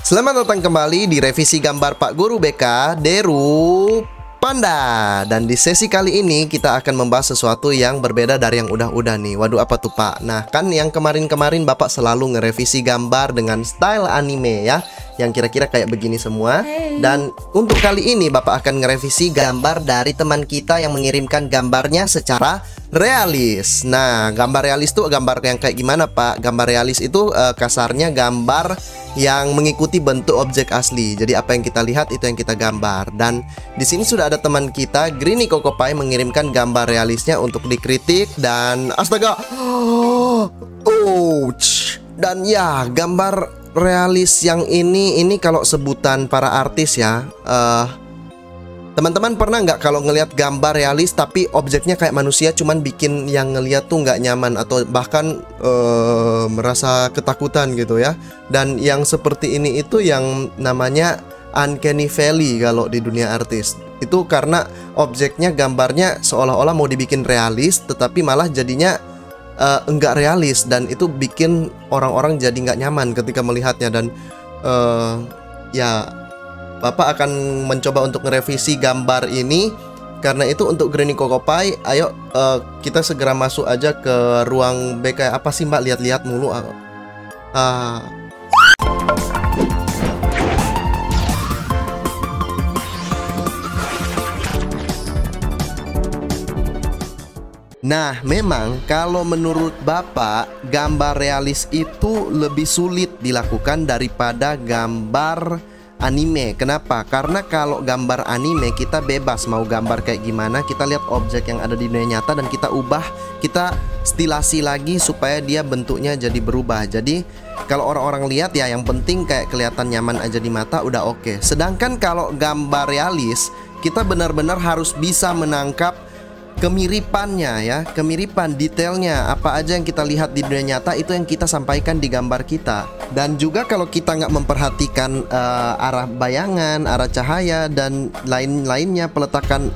Selamat datang kembali di revisi gambar Pak Guru BK Deru Panda. Dan di sesi kali ini kita akan membahas sesuatu yang berbeda dari yang udah-udah nih. Waduh, apa tuh Pak? Nah, kan yang kemarin-kemarin Bapak selalu ngerevisi gambar dengan style anime ya, yang kira-kira kayak begini semua. Dan untuk kali ini Bapak akan ngerevisi gambar dari teman kita yang mengirimkan gambarnya secara realis. Nah, gambar realis itu gambar yang kayak gimana Pak? Gambar realis itu kasarnya gambar yang mengikuti bentuk objek asli. Jadi apa yang kita lihat itu yang kita gambar. Dan di sini sudah ada teman kita Greeny Kokopai mengirimkan gambar realisnya untuk dikritik. Dan astaga, ouch. Dan ya, gambar realis yang ini kalau sebutan para artis ya, teman-teman pernah nggak kalau ngelihat gambar realis tapi objeknya kayak manusia, cuman bikin yang ngelihat tuh nggak nyaman atau bahkan merasa ketakutan gitu ya. Dan yang seperti ini itu yang namanya uncanny valley kalau di dunia artis. Itu karena objeknya gambarnya seolah-olah mau dibikin realis tetapi malah jadinya enggak realis, dan itu bikin orang-orang jadi nggak nyaman ketika melihatnya. Dan ya, Bapak akan mencoba untuk merevisi gambar ini. Karena itu untuk Greeny Kokopai, ayo kita segera masuk aja ke ruang BK. Apa sih Mbak, lihat-lihat mulu. Nah, memang kalau menurut Bapak, gambar realis itu lebih sulit dilakukan daripada gambar anime. Kenapa? Karena kalau gambar anime kita bebas mau gambar kayak gimana. Kita lihat objek yang ada di dunia nyata dan kita ubah, kita stilasi lagi supaya dia bentuknya jadi berubah. Jadi kalau orang-orang lihat ya, yang penting kayak kelihatan nyaman aja di mata, udah oke. Sedangkan kalau gambar realis, kita benar-benar harus bisa menangkap kemiripannya ya, kemiripan detailnya. Apa aja yang kita lihat di dunia nyata itu yang kita sampaikan di gambar kita. Dan juga kalau kita nggak memperhatikan arah bayangan, arah cahaya dan lain-lainnya, peletakan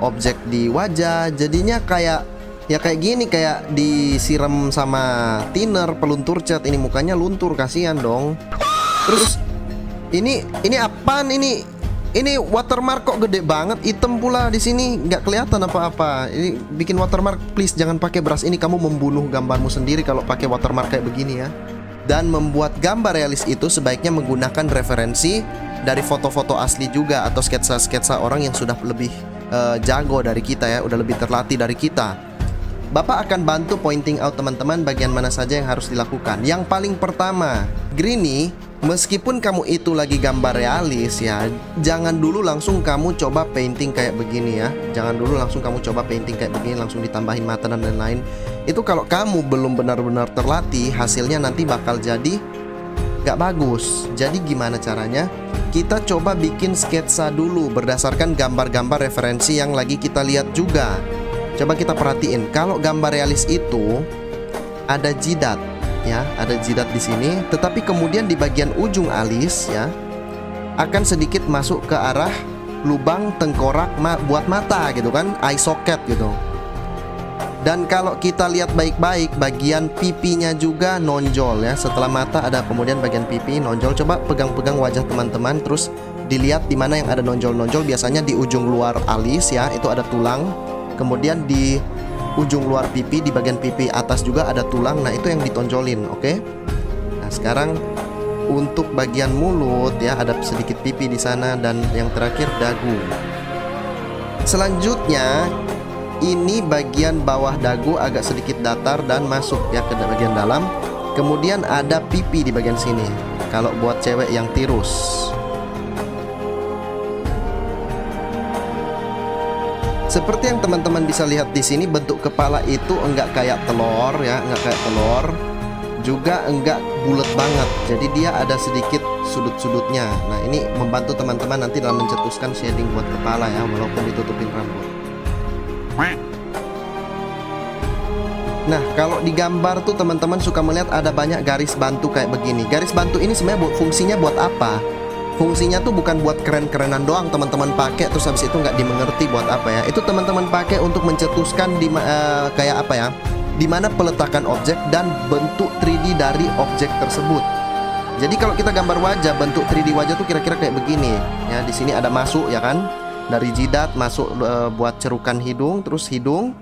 objek di wajah, jadinya kayak ya kayak gini, kayak disiram sama thinner, peluntur cat. Ini mukanya luntur, kasihan dong. Terus ini apaan ini? Ini watermark kok gede banget, hitam pula di sini, nggak kelihatan apa-apa. Ini bikin watermark, please jangan pakai brush ini, kamu membunuh gambarmu sendiri kalau pakai watermark kayak begini ya. Dan membuat gambar realis itu sebaiknya menggunakan referensi dari foto-foto asli juga, atau sketsa-sketsa orang yang sudah lebih jago dari kita ya, udah lebih terlatih dari kita. Bapak akan bantu pointing out teman-teman bagian mana saja yang harus dilakukan. Yang paling pertama, Greeny, meskipun kamu itu lagi gambar realis ya, jangan dulu langsung kamu coba painting kayak begini ya. Jangan dulu langsung kamu coba painting kayak begini, langsung ditambahin mata dan lain-lain. Itu kalau kamu belum benar-benar terlatih, hasilnya nanti bakal jadi gak bagus. Jadi gimana caranya? Kita coba bikin sketsa dulu berdasarkan gambar-gambar referensi yang lagi kita lihat juga. Coba kita perhatiin, kalau gambar realis itu ada jidat ya, ada jidat di sini, tetapi kemudian di bagian ujung alis ya akan sedikit masuk ke arah lubang tengkorak buat mata gitu kan, eye socket gitu. Dan kalau kita lihat baik-baik, bagian pipinya juga nonjol ya. Setelah mata ada kemudian bagian pipi nonjol. Coba pegang-pegang wajah teman-teman, terus dilihat di mana yang ada nonjol-nonjol. Biasanya di ujung luar alis ya, itu ada tulang. Kemudian di ujung luar pipi, di bagian pipi atas juga ada tulang. Nah, itu yang ditonjolin, oke? Nah, sekarang untuk bagian mulut ya, ada sedikit pipi di sana, dan yang terakhir dagu. Selanjutnya, ini bagian bawah dagu agak sedikit datar dan masuk ya ke bagian dalam. Kemudian ada pipi di bagian sini. Kalau buat cewek yang tirus. Seperti yang teman-teman bisa lihat di sini, bentuk kepala itu enggak kayak telur ya, enggak kayak telur. juga enggak bulat banget, jadi dia ada sedikit sudut-sudutnya. Nah ini membantu teman-teman nanti dalam mencetuskan shading buat kepala ya, walaupun ditutupin rambut. Nah kalau di gambar tuh teman-teman suka melihat ada banyak garis bantu kayak begini. Garis bantu ini sebenarnya fungsinya buat apa? Fungsinya tuh bukan buat keren-kerenan doang teman-teman pakai terus habis itu nggak dimengerti buat apa ya. Itu teman-teman pakai untuk mencetuskan di kayak apa ya, di mana peletakan objek dan bentuk 3D dari objek tersebut. Jadi kalau kita gambar wajah, bentuk 3D wajah tuh kira-kira kayak begini ya. Di sini ada masuk ya kan, dari jidat masuk buat cerukan hidung, terus hidung.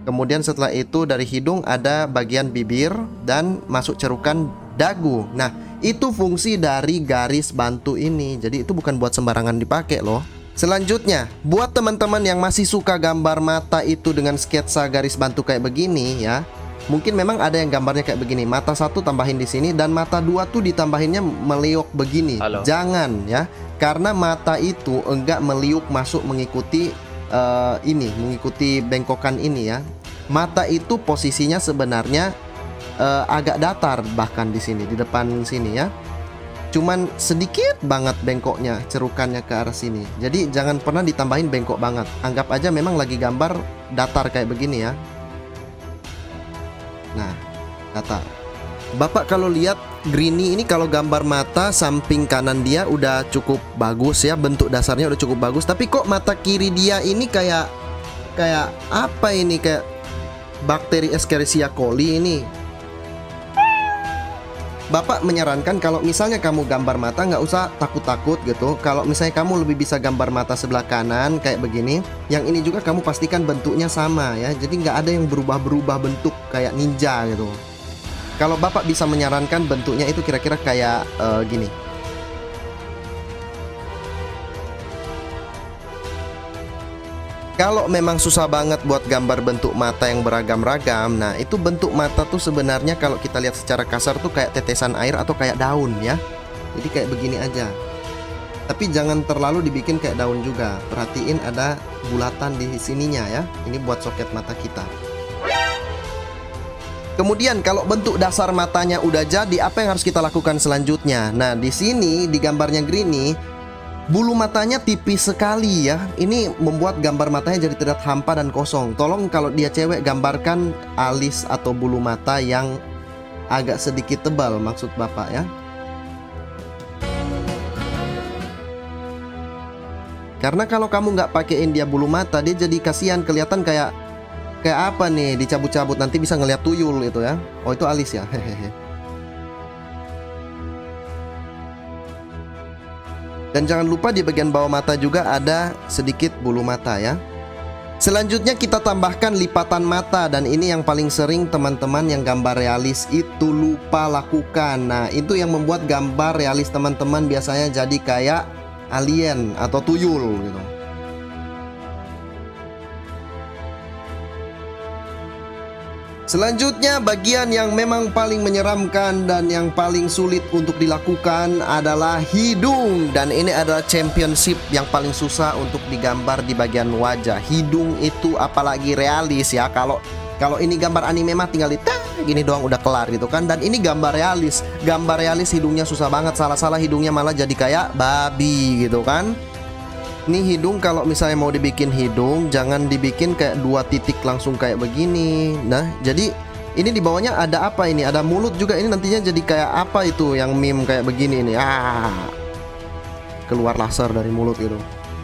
Kemudian setelah itu dari hidung ada bagian bibir dan masuk cerukan dagu. Nah itu fungsi dari garis bantu ini. Jadi itu bukan buat sembarangan dipakai loh. Selanjutnya, buat teman-teman yang masih suka gambar mata itu dengan sketsa garis bantu kayak begini ya, mungkin memang ada yang gambarnya kayak begini. Mata satu tambahin di sini dan mata dua tuh ditambahinnya meliuk begini. Halo. Jangan ya, karena mata itu enggak meliuk masuk mengikuti mengikuti bengkokan ini ya. Mata itu posisinya sebenarnya agak datar bahkan di sini, di depan sini ya. Cuman sedikit banget bengkoknya, cerukannya ke arah sini. Jadi jangan pernah ditambahin bengkok banget. Anggap aja memang lagi gambar datar kayak begini ya. Nah, datar. Bapak kalau lihat Greeny ini kalau gambar mata samping kanan dia udah cukup bagus ya, bentuk dasarnya udah cukup bagus. Tapi kok mata kiri dia ini kayak apa ini, kayak bakteri Escherichia coli ini. Bapak menyarankan kalau misalnya kamu gambar mata nggak usah takut-takut gitu. Kalau misalnya kamu lebih bisa gambar mata sebelah kanan kayak begini, yang ini juga kamu pastikan bentuknya sama ya. Jadi nggak ada yang berubah-berubah bentuk kayak ninja gitu. Kalau Bapak bisa menyarankan bentuknya itu kira-kira kayak gini. Kalau memang susah banget buat gambar bentuk mata yang beragam-ragam, nah itu bentuk mata tuh sebenarnya kalau kita lihat secara kasar tuh kayak tetesan air atau kayak daun ya. Jadi kayak begini aja. Tapi jangan terlalu dibikin kayak daun juga. Perhatiin ada bulatan di sininya ya. Ini buat soket mata kita. Kemudian kalau bentuk dasar matanya udah jadi, apa yang harus kita lakukan selanjutnya? Nah, di sini di gambarnya Greeny, bulu matanya tipis sekali ya. Ini membuat gambar matanya jadi terlihat hampa dan kosong. Tolong kalau dia cewek gambarkan alis atau bulu mata yang agak sedikit tebal maksud Bapak ya. Karena kalau kamu nggak pakein dia bulu mata, dia jadi kasihan, kelihatan kayak apa nih, dicabut-cabut nanti bisa ngeliat tuyul itu ya. Oh itu alis ya. Hehehe. Dan jangan lupa di bagian bawah mata juga ada sedikit bulu mata ya. Selanjutnya kita tambahkan lipatan mata. Dan ini yang paling sering teman-teman yang gambar realis itu lupa lakukan. Nah itu yang membuat gambar realis teman-teman biasanya jadi kayak alien atau tuyul gitu. Selanjutnya bagian yang memang paling menyeramkan dan yang paling sulit untuk dilakukan adalah hidung. Dan ini adalah championship yang paling susah untuk digambar di bagian wajah. Hidung itu apalagi realis ya. Kalau ini gambar anime mah tinggal gini doang udah kelar gitu kan. Dan ini gambar realis. Gambar realis hidungnya susah banget. Salah-salah hidungnya malah jadi kayak babi gitu kan. Ini hidung kalau misalnya mau dibikin hidung, jangan dibikin kayak dua titik langsung kayak begini. Nah, jadi ini di bawahnya ada apa ini? Ada mulut juga, ini nantinya jadi kayak apa itu yang meme kayak begini ini. Keluar laser dari mulut gitu.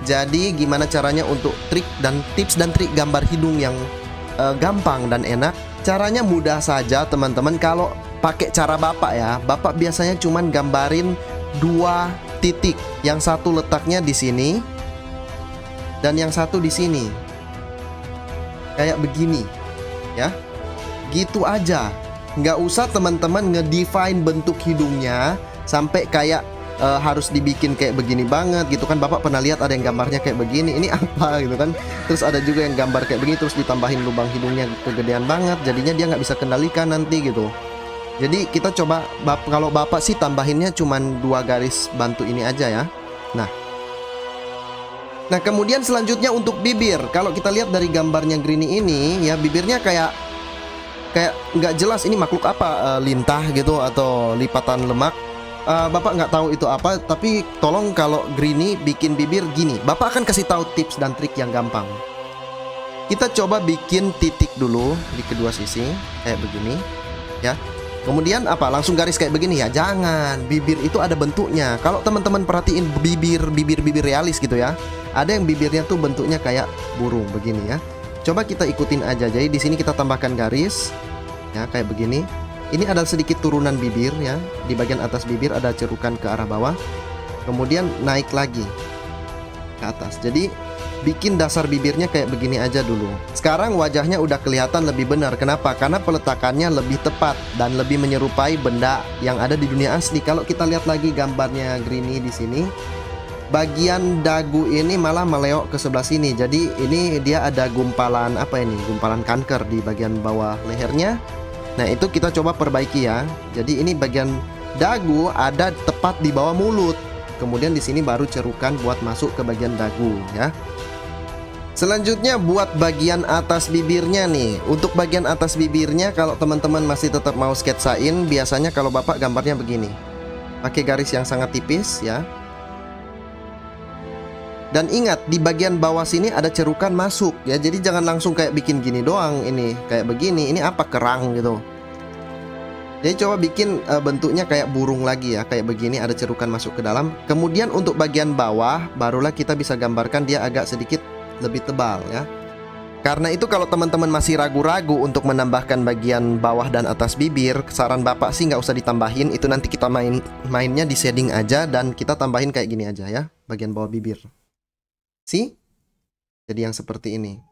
Jadi gimana caranya untuk tips dan trik gambar hidung yang gampang dan enak? Caranya mudah saja teman-teman. Kalau pakai cara Bapak ya, Bapak biasanya cuman gambarin dua titik. Yang satu letaknya di sini dan yang satu di sini. Kayak begini ya. Gitu aja. Nggak usah teman-teman ngedefine bentuk hidungnya sampai kayak harus dibikin kayak begini banget gitu kan. Bapak pernah lihat ada yang gambarnya kayak begini, ini apa gitu kan. Terus ada juga yang gambar kayak begini terus ditambahin lubang hidungnya kegedean banget, jadinya dia nggak bisa kendalikan nanti gitu. Jadi kita coba, kalau Bapak sih tambahinnya cuman dua garis bantu ini aja ya. Nah kemudian selanjutnya untuk bibir. Kalau kita lihat dari gambarnya Greeny ini ya, bibirnya kayak kayak nggak jelas ini makhluk apa, lintah gitu atau lipatan lemak. Bapak nggak tahu itu apa, tapi tolong kalau Greeny bikin bibir gini, Bapak akan kasih tahu tips dan trik yang gampang. Kita coba bikin titik dulu di kedua sisi kayak begini ya. Kemudian apa? Langsung garis kayak begini ya? Jangan. Bibir itu ada bentuknya. Kalau teman-teman perhatiin bibir realis gitu ya, ada yang bibirnya tuh bentuknya kayak burung begini ya. Coba kita ikutin aja. Jadi di sini kita tambahkan garis ya kayak begini. Ini ada sedikit turunan bibir ya. Di bagian atas bibir ada cerukan ke arah bawah. Kemudian naik lagi ke atas. Jadi bikin dasar bibirnya kayak begini aja dulu. Sekarang wajahnya udah kelihatan lebih benar. Kenapa? Karena peletakannya lebih tepat dan lebih menyerupai benda yang ada di dunia asli. Kalau kita lihat lagi gambarnya Greeny di sini, bagian dagu ini malah meleok ke sebelah sini. Jadi ini dia ada gumpalan apa ini? Gumpalan kanker di bagian bawah lehernya. Nah, itu kita coba perbaiki ya. Jadi ini bagian dagu ada tepat di bawah mulut. Kemudian di sini baru cerukan buat masuk ke bagian dagu ya. Selanjutnya buat bagian atas bibirnya nih. Untuk bagian atas bibirnya kalau teman-teman masih tetap mau sketsain, biasanya kalau Bapak gambarnya begini. Pakai garis yang sangat tipis ya. Dan ingat di bagian bawah sini ada cerukan masuk ya. Jadi jangan langsung kayak bikin gini doang ini. Kayak begini, ini apa, kerang gitu. Jadi coba bikin bentuknya kayak burung lagi ya. Kayak begini ada cerukan masuk ke dalam. Kemudian untuk bagian bawah barulah kita bisa gambarkan dia agak sedikit lebih tebal ya. Karena itu kalau teman-teman masih ragu-ragu untuk menambahkan bagian bawah dan atas bibir, saran Bapak sih nggak usah ditambahin. Itu nanti kita mainnya di shading aja dan kita tambahin kayak gini aja ya, bagian bawah bibir. See? Jadi yang seperti ini.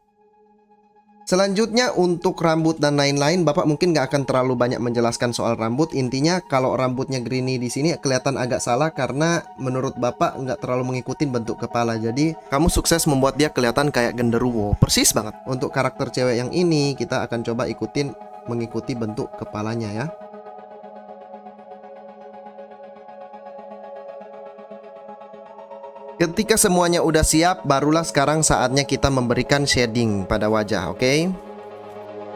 Selanjutnya untuk rambut dan lain-lain, Bapak mungkin nggak akan terlalu banyak menjelaskan soal rambut. Intinya kalau rambutnya Greeny di sini kelihatan agak salah karena menurut Bapak nggak terlalu mengikuti bentuk kepala. Jadi kamu sukses membuat dia kelihatan kayak genderuwo. Persis banget. Untuk karakter cewek yang ini kita akan coba mengikuti bentuk kepalanya ya. Ketika semuanya udah siap, barulah sekarang saatnya kita memberikan shading pada wajah, oke?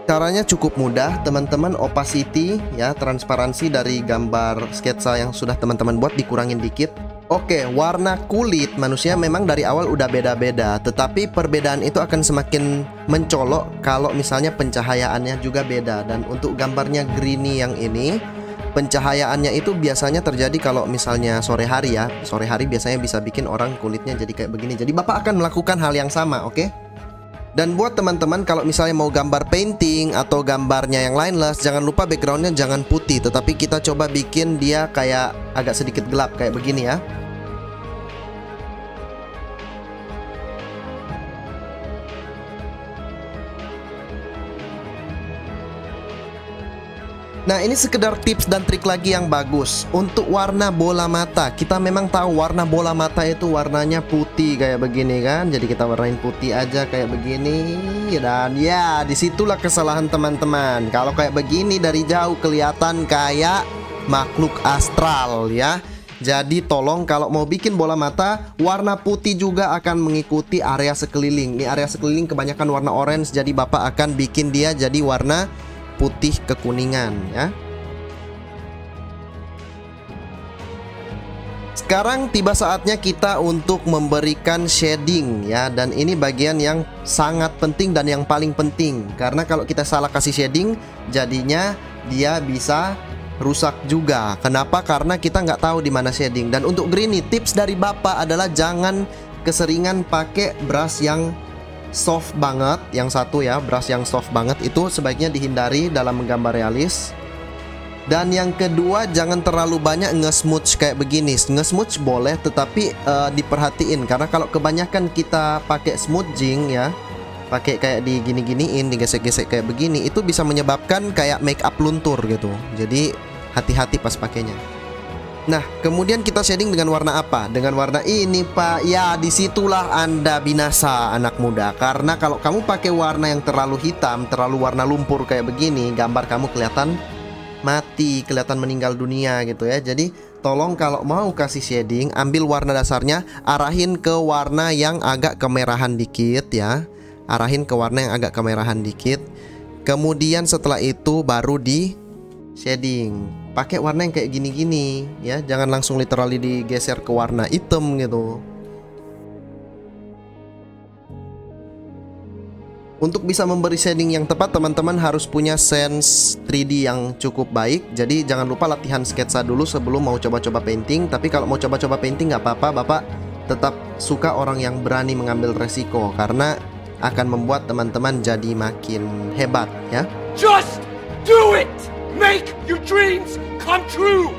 Caranya cukup mudah, teman-teman. Opacity ya, transparansi dari gambar sketsa yang sudah teman-teman buat dikurangin dikit. Oke, warna kulit manusia memang dari awal udah beda-beda, tetapi perbedaan itu akan semakin mencolok kalau misalnya pencahayaannya juga beda. Dan untuk gambarnya Greeny yang ini, pencahayaannya itu biasanya terjadi kalau misalnya sore hari ya. Sore hari biasanya bisa bikin orang kulitnya jadi kayak begini. Jadi Bapak akan melakukan hal yang sama, oke? Dan buat teman-teman kalau misalnya mau gambar painting atau gambarnya yang lineless, jangan lupa backgroundnya jangan putih, tetapi kita coba bikin dia kayak agak sedikit gelap kayak begini ya. Nah, ini sekedar tips dan trik lagi yang bagus. Untuk warna bola mata, kita memang tahu warna bola mata itu warnanya putih kayak begini kan. Jadi kita warnain putih aja kayak begini. Dan ya, disitulah kesalahan teman-teman. Kalau kayak begini dari jauh kelihatan kayak makhluk astral ya. Jadi tolong kalau mau bikin bola mata, warna putih juga akan mengikuti area sekeliling. Ini area sekeliling kebanyakan warna orange, jadi Bapak akan bikin dia jadi warna putih kekuningan ya. Sekarang tiba saatnya kita untuk memberikan shading ya. Dan ini bagian yang sangat penting dan yang paling penting. Karena kalau kita salah kasih shading, jadinya dia bisa rusak juga. Kenapa? Karena kita nggak tahu di mana shading. Dan untuk Greeny, tips dari Bapak adalah jangan keseringan pakai brush yang soft banget. Yang satu ya, brush yang soft banget itu sebaiknya dihindari dalam menggambar realis. Dan yang kedua, jangan terlalu banyak nge-smooch kayak begini. Nge-smooch boleh, tetapi diperhatiin. Karena kalau kebanyakan kita pakai smoothing ya, pakai kayak di gini-giniin, digesek-gesek kayak begini, itu bisa menyebabkan kayak make up luntur gitu. Jadi hati-hati pas pakainya. Nah, kemudian kita shading dengan warna apa? Dengan warna ini, Pak. Ya, disitulah Anda binasa, anak muda. Karena kalau kamu pakai warna yang terlalu hitam, terlalu warna lumpur kayak begini, gambar kamu kelihatan mati, kelihatan meninggal dunia gitu ya. Jadi, tolong kalau mau kasih shading, ambil warna dasarnya, arahin ke warna yang agak kemerahan dikit ya. Arahin ke warna yang agak kemerahan dikit. Kemudian setelah itu baru di shading. Pakai warna yang kayak gini-gini ya, jangan langsung literally digeser ke warna hitam gitu. Untuk bisa memberi shading yang tepat, teman-teman harus punya sense 3D yang cukup baik. Jadi jangan lupa latihan sketsa dulu sebelum mau coba-coba painting. Tapi kalau mau coba-coba painting nggak apa-apa, Bapak tetap suka orang yang berani mengambil resiko, karena akan membuat teman-teman jadi makin hebat ya. Just do it! Make your dreams come true!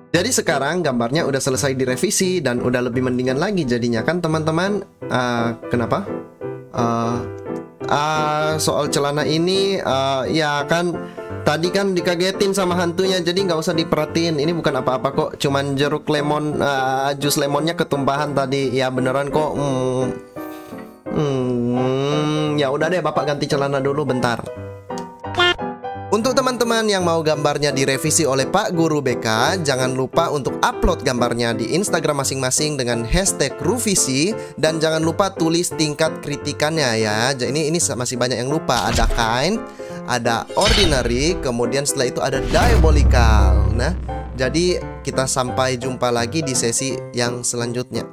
Jadi sekarang gambarnya udah selesai direvisi dan udah lebih mendingan lagi jadinya kan teman-teman. Kenapa? Soal celana ini ya kan tadi kan dikagetin sama hantunya, jadi nggak usah diperhatiin. Ini bukan apa-apa kok, cuman jeruk lemon, jus lemonnya ketumpahan tadi. Ya beneran kok. Ya udah deh, Bapak ganti celana dulu bentar. Untuk teman-teman yang mau gambarnya direvisi oleh Pak Guru BK, jangan lupa untuk upload gambarnya di Instagram masing-masing dengan hashtag Ruvisi, dan jangan lupa tulis tingkat kritikannya ya. Ini masih banyak yang lupa. Ada kind, ada ordinary, kemudian setelah itu ada diabolical. Nah, jadi kita sampai jumpa lagi di sesi yang selanjutnya.